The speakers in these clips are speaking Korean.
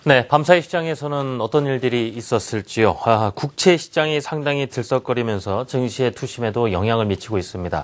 네, 밤사이 시장에서는 어떤 일들이 있었을지요. 국채 시장이 상당히 들썩거리면서 증시의 투심에도 영향을 미치고 있습니다.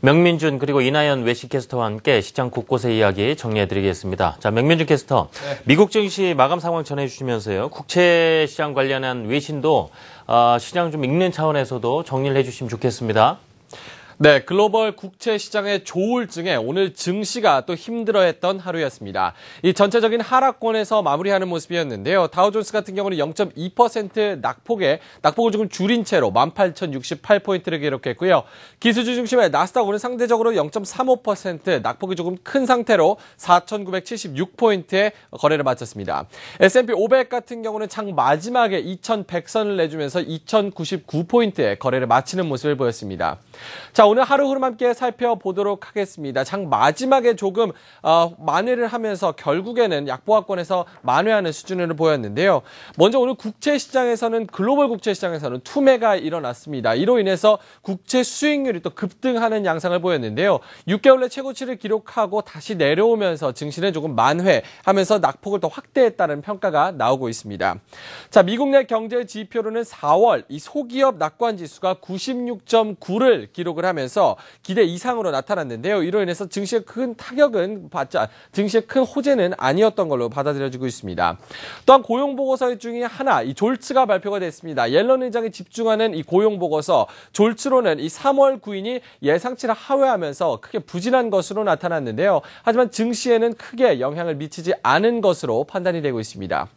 명민준 그리고 이나연 외신캐스터와 함께 시장 곳곳의 이야기 정리해드리겠습니다. 자, 명민준 캐스터, 네. 미국 증시 마감 상황 전해주시면서요. 국채 시장 관련한 외신도 시장 좀 읽는 차원에서도 정리를 해주시면 좋겠습니다. 네, 글로벌 국채 시장의 조울증에 오늘 증시가 또 힘들어했던 하루였습니다. 이 전체적인 하락권에서 마무리하는 모습이었는데요. 다우존스 같은 경우는 0.2% 낙폭을 조금 줄인 채로 18,068포인트를 기록했고요. 기술주 중심의 나스닥은 상대적으로 0.35% 낙폭이 조금 큰 상태로 4,976포인트의 거래를 마쳤습니다. S&P 500 같은 경우는 장 마지막에 2,100선을 내주면서 2,099포인트의 거래를 마치는 모습을 보였습니다. 자, 오늘 하루 흐름 함께 살펴보도록 하겠습니다. 장 마지막에 조금 만회를 하면서 결국에는 약보합권에서 만회하는 수준을 보였는데요. 먼저 오늘 국채 시장에서는 글로벌 국채 시장에서는 투매가 일어났습니다. 이로 인해서 국채 수익률이 또 급등하는 양상을 보였는데요. 6개월 내 최고치를 기록하고 다시 내려오면서 증시는 조금 만회하면서 낙폭을 더 확대했다는 평가가 나오고 있습니다. 자, 미국 내 경제 지표로는 4월 이 소기업 낙관 지수가 96.9를 기록을 하면서 기대 이상으로 나타났는데요. 이로 인해서 증시에 큰 타격은 증시에 큰 호재는 아니었던 걸로 받아들여지고 있습니다. 또한 고용 보고서 중에 하나, 이 졸츠가 발표가 됐습니다. 옐런 의장이 집중하는 이 고용 보고서, 졸츠로는 이 3월 구인이 예상치를 하회하면서 크게 부진한 것으로 나타났는데요. 하지만 증시에는 크게 영향을 미치지 않은 것으로 판단이 되고 있습니다.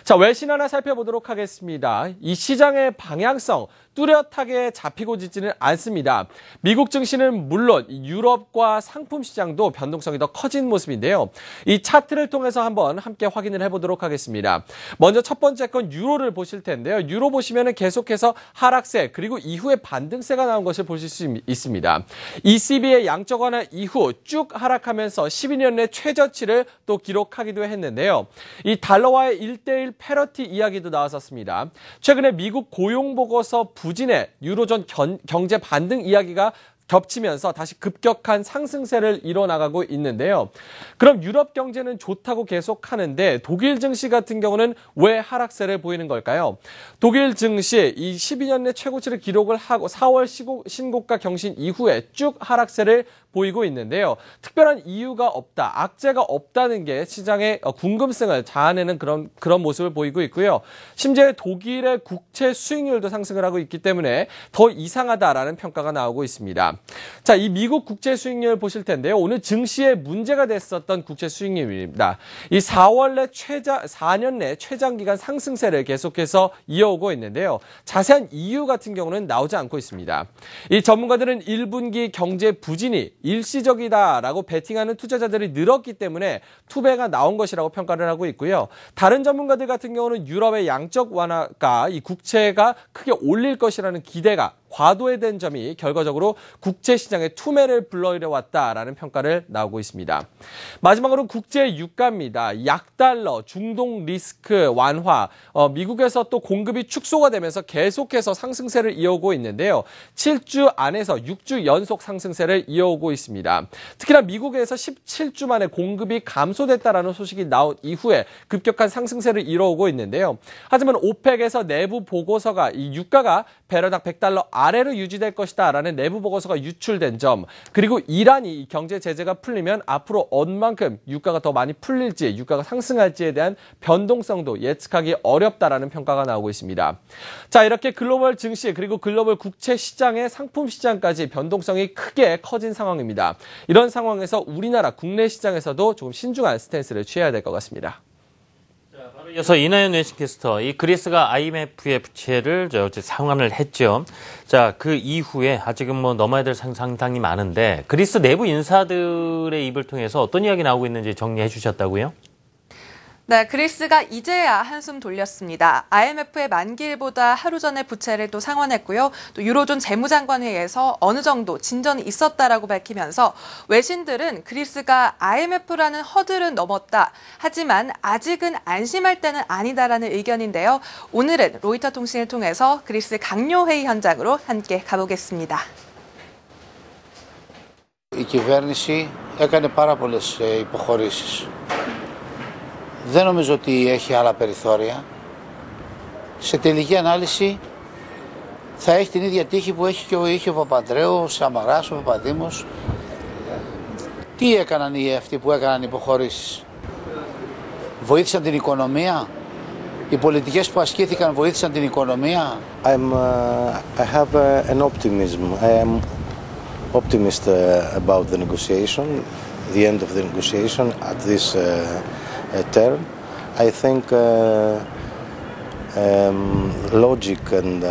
자, 외신 하나 살펴보도록 하겠습니다. 이 시장의 방향성 뚜렷하게 잡히고 있지는 않습니다. 미국 증시는 물론 유럽과 상품 시장도 변동성이 더 커진 모습인데요. 이 차트를 통해서 한번 함께 확인을 해보도록 하겠습니다. 먼저 첫 번째 건 유로를 보실 텐데요. 유로 보시면 계속해서 하락세 그리고 이후에 반등세가 나온 것을 보실 수 있습니다. ECB의 양적 완화 이후 쭉 하락하면서 12년 내 최저치를 또 기록하기도 했는데요. 이 달러와의 1대1 패러티 이야기도 나왔었습니다. 최근에 미국 고용보고서 부진에 유로존 경제 반등 이야기가 겹치면서 다시 급격한 상승세를 이뤄나가고 있는데요. 그럼 유럽 경제는 좋다고 계속하는데 독일 증시 같은 경우는 왜 하락세를 보이는 걸까요? 독일 증시 이 12년 내 최고치를 기록을 하고 4월 신고가 경신 이후에 쭉 하락세를 보이고 있는데요. 특별한 이유가 없다, 악재가 없다는 게 시장의 궁금증을 자아내는 그런 모습을 보이고 있고요. 심지어 독일의 국채 수익률도 상승을 하고 있기 때문에 더 이상하다라는 평가가 나오고 있습니다. 자, 이 미국 국채 수익률 보실 텐데요. 오늘 증시에 문제가 됐었던 국채 수익률입니다. 이 4년 내 최장기간 상승세를 계속해서 이어오고 있는데요. 자세한 이유 같은 경우는 나오지 않고 있습니다. 이 전문가들은 1분기 경제 부진이 일시적이다라고 베팅하는 투자자들이 늘었기 때문에 투배가 나온 것이라고 평가를 하고 있고요. 다른 전문가들 같은 경우는 유럽의 양적 완화가 이 국채가 크게 올릴 것이라는 기대가 과도해된 점이 결과적으로 국채 시장의 투매를 불러일으켰다라는 평가를 나오고 있습니다. 마지막으로 국제 유가입니다. 약달러, 중동 리스크 완화, 미국에서 또 공급이 축소가 되면서 계속해서 상승세를 이어오고 있는데요. 7주 안에서 6주 연속 상승세를 이어오고 있습니다. 특히나 미국에서 17주 만에 공급이 감소됐다라는 소식이 나온 이후에 급격한 상승세를 이뤄오고 있는데요. 하지만 오펙에서 내부 보고서가 이 유가가 배럴당 $100 아래로 유지될 것이다라는 내부 보고서가 유출된 점, 그리고 이란이 경제 제재가 풀리면 앞으로 얼만큼 유가가 더 많이 풀릴지, 유가가 상승할지에 대한 변동성도 예측하기 어렵다라는 평가가 나오고 있습니다. 자, 이렇게 글로벌 증시 그리고 글로벌 국채 시장의 상품 시장까지 변동성이 크게 커진 상황입니다. 이런 상황에서 우리나라 국내 시장에서도 조금 신중한 스탠스를 취해야 될 것 같습니다. 바로 이어서 이나연 외신캐스터, 이 그리스가 IMF의 부채를 어제 상환을 했죠. 자, 그 이후에 아직은 넘어야 될 상당히 많은데 그리스 내부 인사들의 입을 통해서 어떤 이야기 나오고 있는지 정리해 주셨다고요? 네, 그리스가 이제야 한숨 돌렸습니다. IMF의 만기일보다 하루 전에 부채를 또 상환했고요. 또 유로존 재무장관회의에서 어느 정도 진전이 있었다라고 밝히면서 외신들은 그리스가 IMF라는 허들은 넘었다. 하지만 아직은 안심할 때는 아니다라는 의견인데요. 오늘은 로이터 통신을 통해서 그리스 강요회의 현장으로 함께 가보겠습니다. Η κυβέρνηση έκανε πάρα πολλές υποχωρήσεις. Δεν νομίζω ότι έχει άλλα περιθώρια. Σε τελική ανάλυση θα έχει την ίδια τύχη που είχε ο Παπαντρέου, ο Σαμαράς, ο Παπαδήμος. Τι έκαναν αυτοί που έκαναν υποχωρήσεις? Βοήθησαν την οικονομία? Οι πολιτικές που ασκήθηκαν βοήθησαν την οικονομία? I have an optimism. I am optimist about the negotiation, the end of the negotiation at this term. I think logic and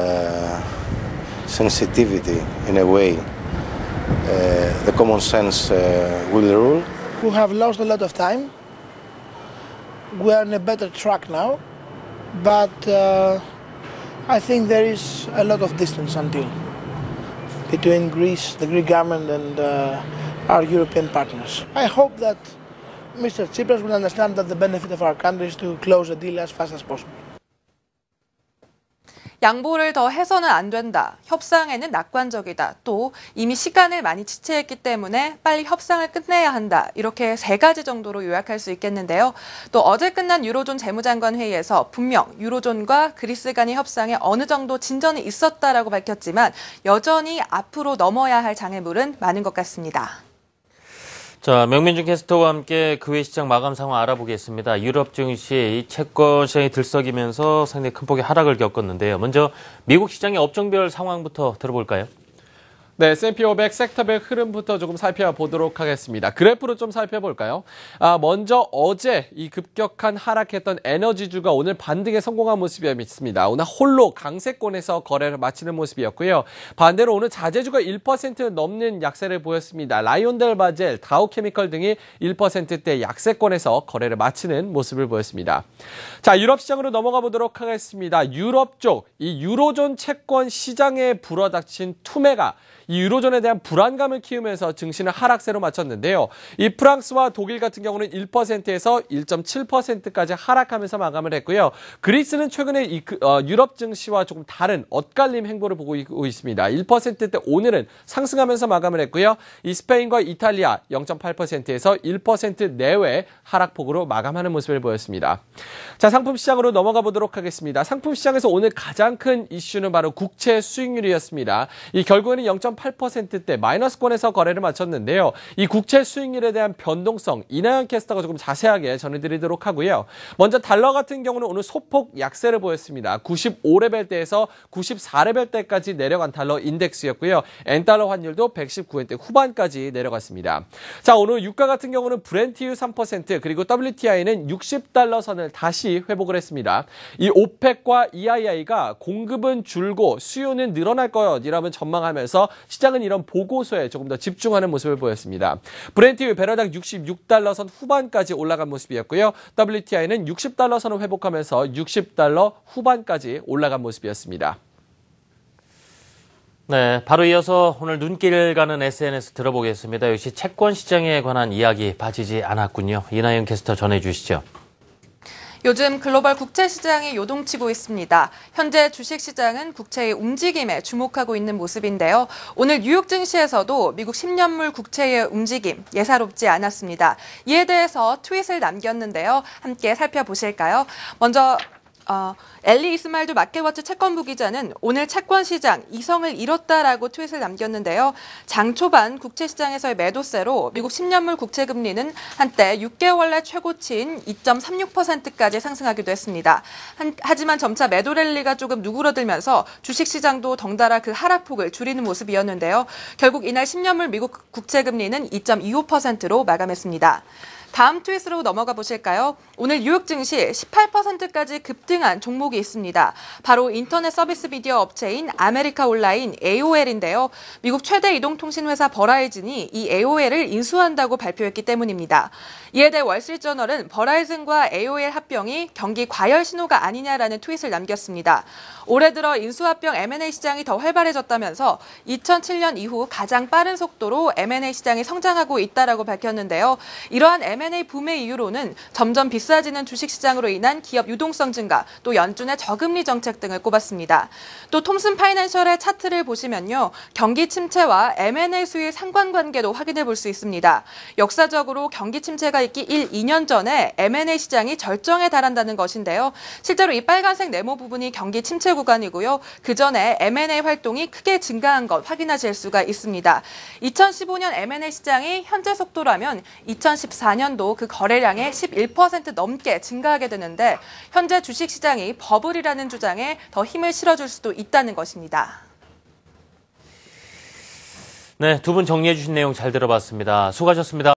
sensitivity, in a way, the common sense will rule. We have lost a lot of time. We are on a better track now, but I think there is a lot of distance until between Greece, the Greek government, and our European partners. I hope that Mr. Tsipras will understand that the benefit of our country is to close the deal as fast as possible. 양보를 더 해서는 안 된다. 협상에는 낙관적이다. 또 이미 시간을 많이 지체했기 때문에 빨리 협상을 끝내야 한다. 이렇게 3가지 정도로 요약할 수 있겠는데요. 또 어제 끝난 유로존 재무장관 회의에서 분명 유로존과 그리스 간의 협상에 어느 정도 진전이 있었다라고 밝혔지만 여전히 앞으로 넘어야 할 장애물은 많은 것 같습니다. 자, 명민준 캐스터와 함께 그 외 시장 마감 상황 알아보겠습니다. 유럽 증시 채권 시장이 들썩이면서 상당히 큰 폭의 하락을 겪었는데요. 먼저 미국 시장의 업종별 상황부터 들어볼까요? 네, S&P 500 섹터별 흐름부터 조금 살펴보도록 하겠습니다. 그래프로 좀 살펴볼까요? 먼저 어제 이 급격한 하락했던 에너지주가 오늘 반등에 성공한 모습이었습니다. 오늘 홀로 강세권에서 거래를 마치는 모습이었고요. 반대로 오늘 자재주가 1% 넘는 약세를 보였습니다. 라이온델바젤, 다우케미컬 등이 1%대 약세권에서 거래를 마치는 모습을 보였습니다. 자, 유럽 시장으로 넘어가 보도록 하겠습니다. 유럽 쪽, 이 유로존 채권 시장에 불어닥친 투매가 이 유로존에 대한 불안감을 키우면서 증시는 하락세로 마쳤는데요. 이 프랑스와 독일 같은 경우는 1%에서 1.7%까지 하락하면서 마감을 했고요. 그리스는 최근에 이 유럽 증시와 조금 다른 엇갈림 행보를 보고 있습니다. 1%대 오늘은 상승하면서 마감을 했고요. 이 스페인과 이탈리아 0.8%에서 1% 내외 하락폭으로 마감하는 모습을 보였습니다. 자, 상품 시장으로 넘어가 보도록 하겠습니다. 상품 시장에서 오늘 가장 큰 이슈는 바로 국채 수익률이었습니다. 이 결국에는 0.8%대 마이너스권에서 거래를 마쳤는데요. 이 국채 수익률에 대한 변동성 이나연 캐스터가 조금 자세하게 전해드리도록 하고요. 먼저 달러 같은 경우는 오늘 소폭 약세를 보였습니다. 95레벨대에서 94레벨대까지 내려간 달러 인덱스였고요. 엔달러 환율도 119엔대 후반까지 내려갔습니다. 자, 오늘 유가 같은 경우는 브렌트유 3% 그리고 WTI는 60달러 선을 다시 회복을 했습니다. 이 오펙과 EII가 공급은 줄고 수요는 늘어날 것이라면 전망하면서 시장은 이런 보고서에 조금 더 집중하는 모습을 보였습니다. 브렌트유 배럴당 66달러 선 후반까지 올라간 모습이었고요. WTI는 60달러 선을 회복하면서 60달러 후반까지 올라간 모습이었습니다. 네, 바로 이어서 오늘 눈길 가는 SNS 들어보겠습니다. 역시 채권 시장에 관한 이야기 빠지지 않았군요. 이나연 캐스터 전해주시죠. 요즘 글로벌 국채 시장이 요동치고 있습니다. 현재 주식시장은 국채의 움직임에 주목하고 있는 모습인데요. 오늘 뉴욕 증시에서도 미국 10년물 국채의 움직임 예사롭지 않았습니다. 이에 대해서 트윗을 남겼는데요. 함께 살펴보실까요? 먼저 엘리 이스마일도 마켓워치 채권부 기자는 오늘 채권 시장 이성을 잃었다라고 트윗을 남겼는데요. 장 초반 국채 시장에서의 매도세로 미국 10년물 국채 금리는 한때 6개월 내 최고치인 2.36%까지 상승하기도 했습니다. 하지만 점차 매도 랠리가 조금 누그러들면서 주식 시장도 덩달아 그 하락폭을 줄이는 모습이었는데요. 결국 이날 10년물 미국 국채 금리는 2.25%로 마감했습니다. 다음 트윗으로 넘어가 보실까요? 오늘 뉴욕 증시 18%까지 급등한 종목이 있습니다. 바로 인터넷 서비스 비디오 업체인 아메리카 온라인 AOL인데요. 미국 최대 이동통신회사 버라이즌이 이 AOL을 인수한다고 발표했기 때문입니다. 이에 대해 월스트리트저널은 버라이즌과 AOL 합병이 경기 과열 신호가 아니냐라는 트윗을 남겼습니다. 올해 들어 인수합병 M&A 시장이 더 활발해졌다면서 2007년 이후 가장 빠른 속도로 M&A 시장이 성장하고 있다라고 밝혔는데요. 이러한 M&A M&A 붐의 이유로는 점점 비싸지는 주식시장으로 인한 기업 유동성 증가, 또 연준의 저금리 정책 등을 꼽았습니다. 또 톰슨 파이낸셜의 차트를 보시면요. 경기 침체와 M&A 수의 상관관계도 확인해 볼 수 있습니다. 역사적으로 경기 침체가 있기 1, 2년 전에 M&A 시장이 절정에 달한다는 것인데요. 실제로 이 빨간색 네모 부분이 경기 침체 구간이고요. 그 전에 M&A 활동이 크게 증가한 것 확인하실 수가 있습니다. 2015년 M&A 시장이 현재 속도라면 2014년도 그 거래량의 11% 넘게 증가하게 되는데 현재 주식시장이 버블이라는 주장에 더 힘을 실어줄 수도 있다는 것입니다. 네, 두 분 정리해 주신 내용 잘 들어봤습니다. 수고하셨습니다.